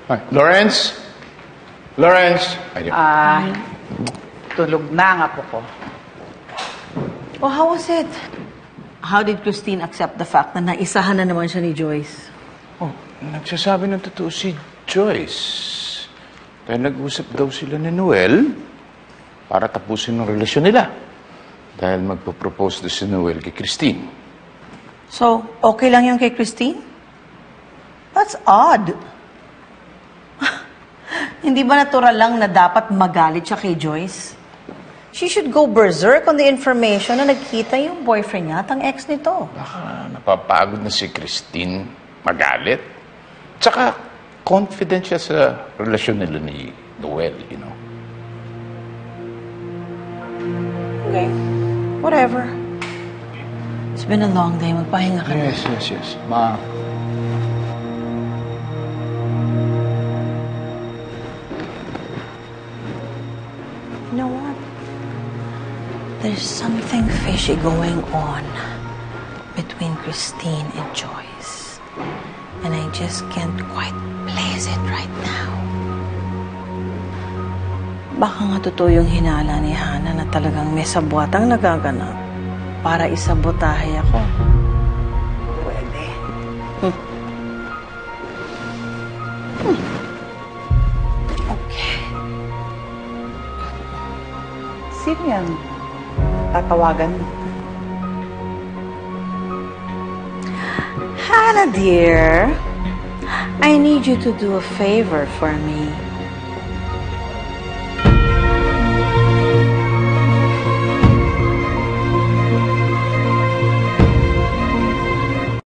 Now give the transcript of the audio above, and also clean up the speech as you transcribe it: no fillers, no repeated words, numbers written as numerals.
Hi. Lawrence? Lawrence? Tulog na nga po ko. Oh, how was it? How did Christine accept the fact na naisahan na naman siya ni Joyce? Oh, nagsasabi ng totoo si Joyce. Dahil nag-usap daw sila ni Noel para tapusin ang relasyon nila. Dahil magpo-propose na si Noel kay Christine. So, okay lang yung kay Christine? That's odd. Hindi ba natural lang na dapat magalit siya kay Joyce? She should go berserk on the information na nagkita yung boyfriend niya at ang ex nito. Baka napapagod na si Christine magalit. Tsaka confident siya sa relasyon nila ni Noel, you know. Okay. Whatever. It's been a long day. Magpahinga ka na. Yes. Ma. You know what? There's something fishy going on between Christine and Joyce. And I just can't quite place it right now. Baka nga totoo yung hinala ni Hana na talagang may sabwatang nagaganap para isabotahe ako. Pwede. Okay. Sino yan? Tatawagan mo. Hannah, dear, I need you to do a favor for me.